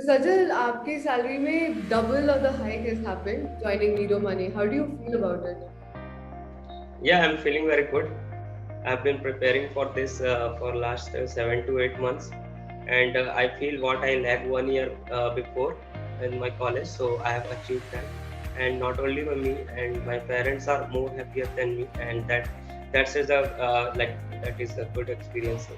Sajal, आपकी salary में double of the hike has happened joining Nido Money. How do you feel about it? Yeah, I'm feeling very good. I've been preparing for this for last 7 to 8 months, and I feel what I lacked 1 year before in my college, so I have achieved that. And not only by me, and my parents are more happier than me, and that is a that is a good experience.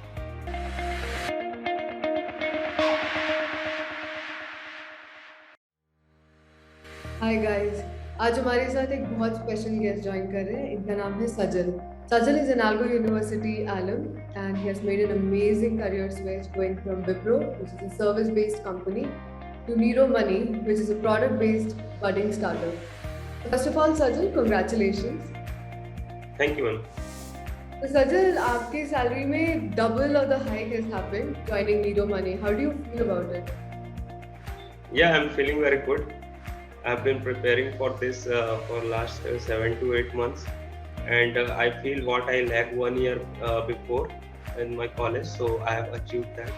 Hi guys, आज हमारे साथ एक बहुत special guest join कर रहे हैं. इनका नाम है सजल. Sajal is an Algo University alum and he has made an amazing career switch going from Wipro, which is a service-based company, to Nero Money, which is a product-based budding startup. First of all, Sajal, congratulations. Thank you, ma'am. So Sajal, आपकी salary में double of the hike has happened joining Nero Money. How do you feel about it? Yeah, I'm feeling very good. I've been preparing for this for last 7 to 8 months, and I feel what I lacked 1 year before in my college, so I have achieved that.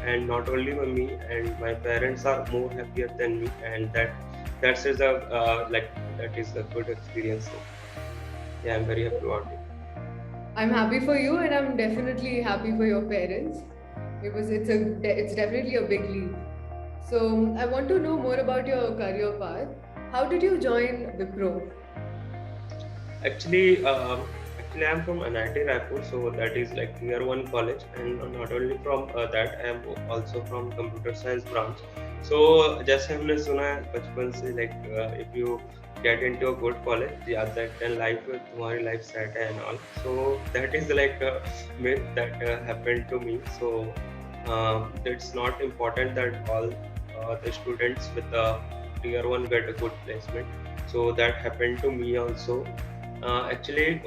And not only by me, and my parents are more happier than me, and that is a that is a good experience. So, yeah, I'm very happy about it. I'm happy for you, and I'm definitely happy for your parents because it's definitely a big leap. So I want to know more about your career path. How did you join Wipro? Actually, actually, I'm from NIT Raipur, so that is like tier one college, and not only from that, I am also from computer science branch. So जैसे हमने सुना है बचपन से if you get into a good college, yeah, that then तुम्हारी life set है and all. So that is like a myth that happened to me. So it's not important that all the students with the tier one get a good placement. So that happened to me also. Actually,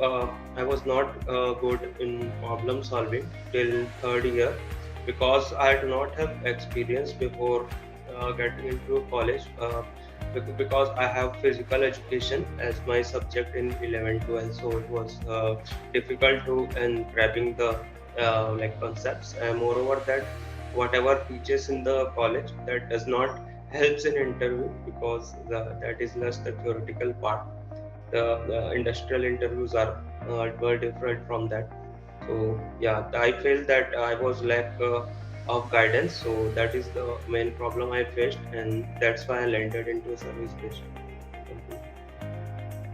I was not good in problem solving till third year because I did not have experience before getting into college. Because I have physical education as my subject in 11 12, so it was difficult to and grabbing the concepts. And moreover, that whatever teaches in the college that does not helps in interview because that is less the theoretical part. The industrial interviews are were different from that. So yeah, I feel that I was lack of guidance. So that is the main problem I faced, and that's why I landed into a service based company.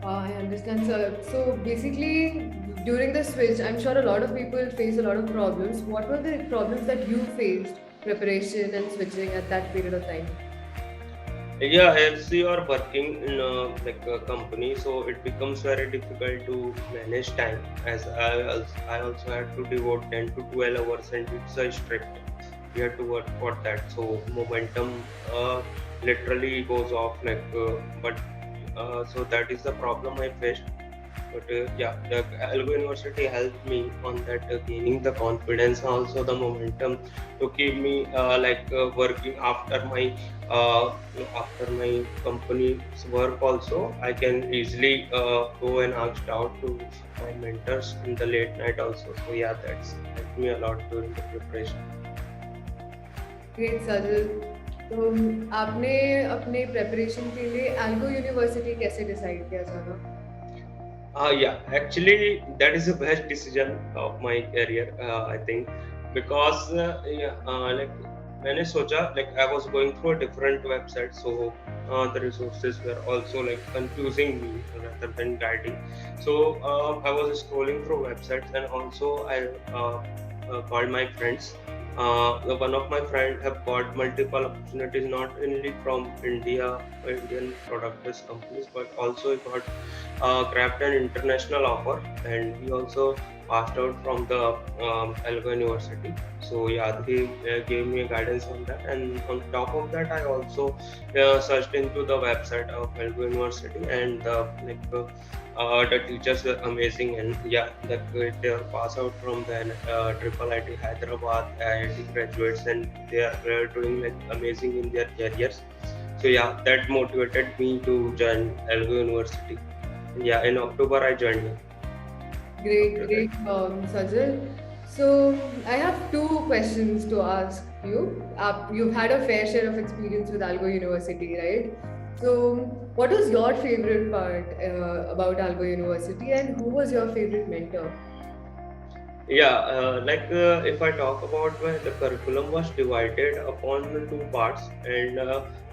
I understand, sir. So basically, during the switch, I'm sure a lot of people face a lot of problems. What were the problems that you faced preparation and switching at that period of time? Yeah, as you are working in a company, so it becomes very difficult to manage time. As I also had to devote 10 to 12 hours, and it's a strict. We have to work for that. So momentum literally goes off. But so that is the problem I faced. But yeah, the Algo University helped me on that, gaining the confidence, also the momentum to keep me working after my company's work. Also, I can easily go and ask out to my mentors in the late night also. So yeah, that's helped me a lot during the preparation. Great Sajal. तो आपने अपने preparation के लिए algo university कैसे decide किया जाना? Yeah, actually, that is the best decision of my career, I think, because मैंने सोचा I was going through a different website, so the resources were also confusing me rather than guiding. So I was scrolling through websites, and also I called my friends. One of my friends have got multiple opportunities, not only from Indian product-based companies, but also he got grabbed an international offer, and he also passed out from the Algo University. So yeah, he gave me a guidance on that, and on top of that, I also searched into the website of Algo University, and the teachers were amazing, and yeah, they are pass out from the Triple IT Hyderabad IIT graduates, and they are doing amazing in their careers. So yeah, that motivated me to join Algo University. Yeah, in October I joined. Great, great, Sajal. So I have two questions to ask you. You've had a fair share of experience with Algo University, right? So what was your favorite part about Algo University, and who was your favorite mentor? Yeah, if I talk about where the curriculum was divided upon the two parts, and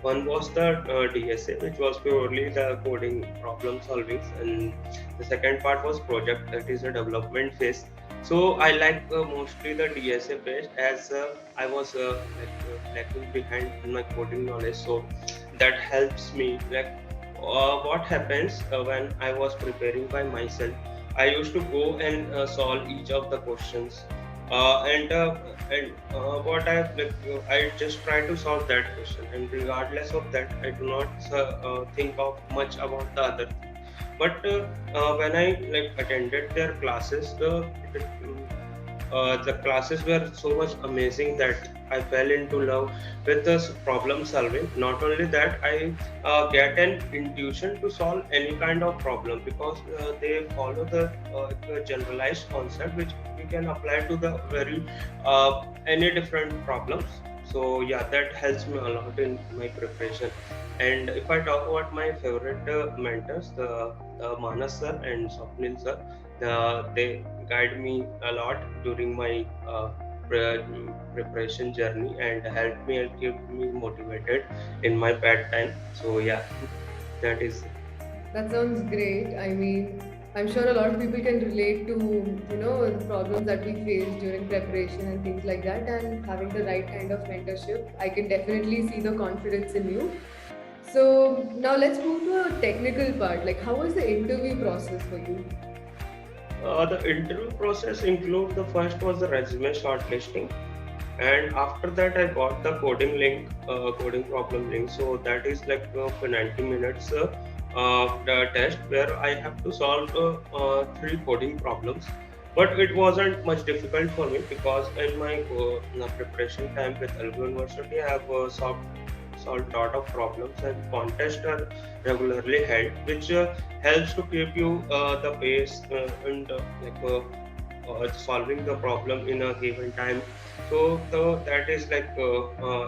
one was the DSA, which was purely the coding problem solving, and the second part was project, that is a development phase. So I like mostly the DSA phase, as I was lacking behind in my coding knowledge, so that helps me. What happens when I was preparing by myself, I used to go and solve each of the questions, and what I just try to solve that question, and regardless of that, I do not think of much about the other thing. But when I attended their classes, the classes were so much amazing that I fell into love with this problem solving. Not only that, I get an intuition to solve any kind of problem, because they follow the generalized concept which we can apply to the very any different problems. So yeah, that helps me a lot in my preparation. And if I talk about my favorite mentors, the Manas sir and Swapnil sir, they guide me a lot during my preparation journey and help me and keep me motivated in my bad time. So yeah, that is it. That sounds great. I mean, I'm sure a lot of people can relate to, the problems that we face during preparation and things like that, and having the right kind of mentorship. I can definitely see the confidence in you. So now let's move to a technical part. Like, how was the interview process for you? The interview process include the first was the resume shortlisting, and after that I got the coding problem link. So that is for 90 minutes the test where I have to solve three coding problems. But it wasn't much difficult for me, because in my preparation time with Algo University, I have solved lot of problems, and contests are regularly held, which helps to keep you the pace and solving the problem in a given time. So that is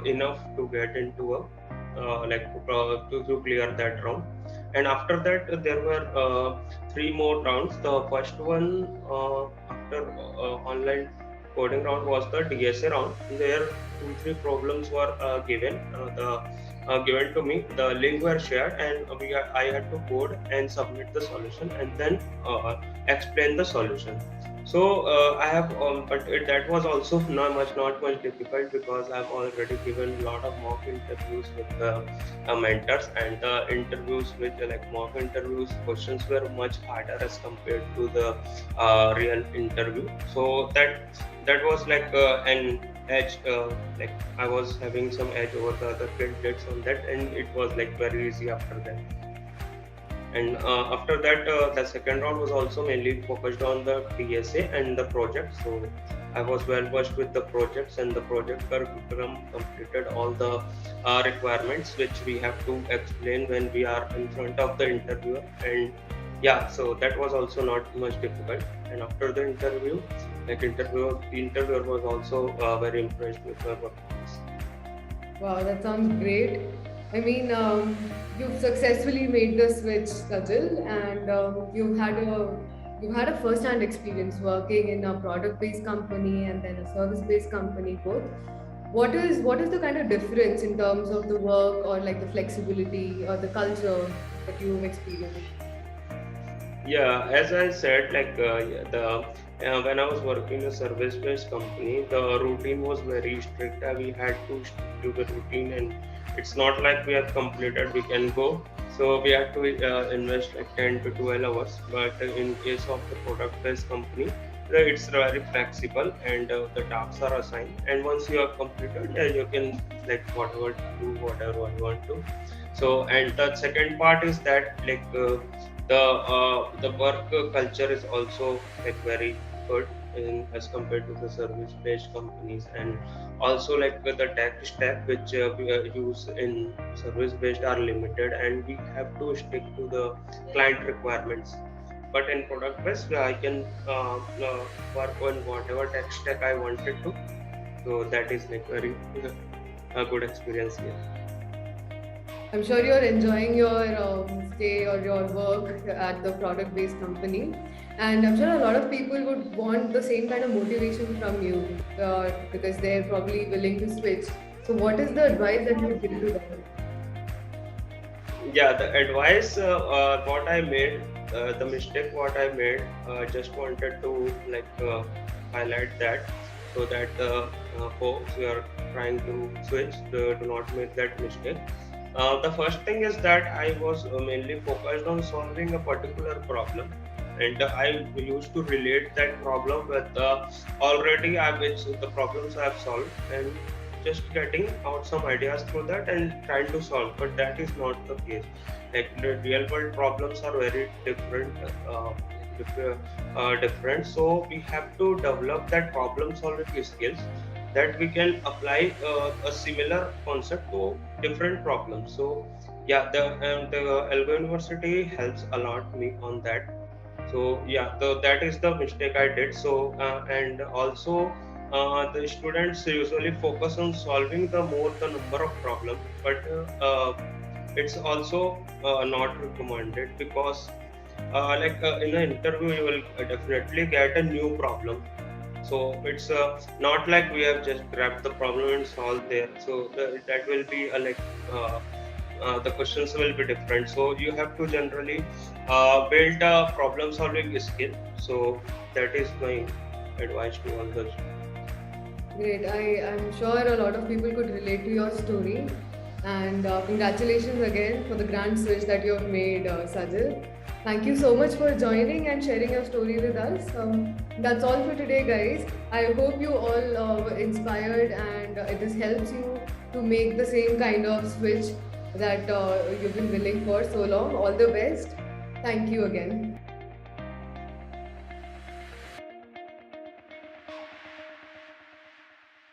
enough to get into a to clear that round. And after that, there were three more rounds. The first one after online coding round was the DSA round. There two three problems were given to me. The link were shared, and I had to code and submit the solution, and then explain the solution. So I have, but that was also not much difficult, because I've already given a lot of mock interviews with mentors, and the interviews with mock interviews questions were much harder as compared to the real interview. So that was an edge, I was having some edge over the other candidates on that, and it was very easy after that. And after that, the second round was also mainly focused on the TSA and the project. So I was well versed with the projects, and the project curriculum completed all the requirements which we have to explain when we are in front of the interviewer. And yeah, so that was also not much difficult. And after the interview, the interviewer was also very impressed with my performance. Wow, that sounds great. I mean, you've successfully made the switch, Sajal, and you've had a first-hand experience working in a product-based company and then a service-based company both. What is the kind of difference in terms of the work or like the flexibility or the culture that you've experienced? Yeah, as I said, yeah, the when I was working in a service-based company, the routine was very strict. We had to stick to the routine, and it's not like we have completed, we can go. So we have to invest 10 to 12 hours. But in case of the product-based company, it's very flexible, and the tasks are assigned. And once you have completed, you can whatever do whatever you want to. So, and the second part is that the work culture is also very good as compared to the service based companies. And also the tech stack which we use in service based are limited, and we have to stick to the client requirements. but in product based, I can work on whatever tech stack I wanted to. So that is like very a good experience here. I'm sure you're enjoying your stay or your work at the product based company. And I'm sure a lot of people would want the same kind of motivation from you because they're probably willing to switch. So, what is the advice that you would give to them? Yeah, the advice what I made, the mistake what I made, just wanted to like highlight that so that folks who are trying to switch do not make that mistake. The first thing is that I was mainly focused on solving a particular problem, and I used to relate that problem with already which the problems I have solved, and just getting out some ideas through that and trying to solve. But that is not the case. Like the real world problems are very different. Different. So we have to develop that problem solving skills that we can apply a similar concept to different problems. So yeah, the Algo University helps a lot me on that. So yeah, that is the mistake I did. So and also the students usually focus on solving the number of problems, but it's also not recommended because in an interview you will definitely get a new problem. So it's not like we have just grabbed the problem and solved there. So that will be uh, the questions will be different. So you have to generally build a problem solving skill. So that is my advice to all those. Great. I'm sure a lot of people could relate to your story. And congratulations again for the grand switch that you have made, Sajal. Thank you so much for joining and sharing your story with us. That's all for today, guys. I hope you all were inspired and this helps you to make the same kind of switch that you've been willing for so long. All the best. Thank you again.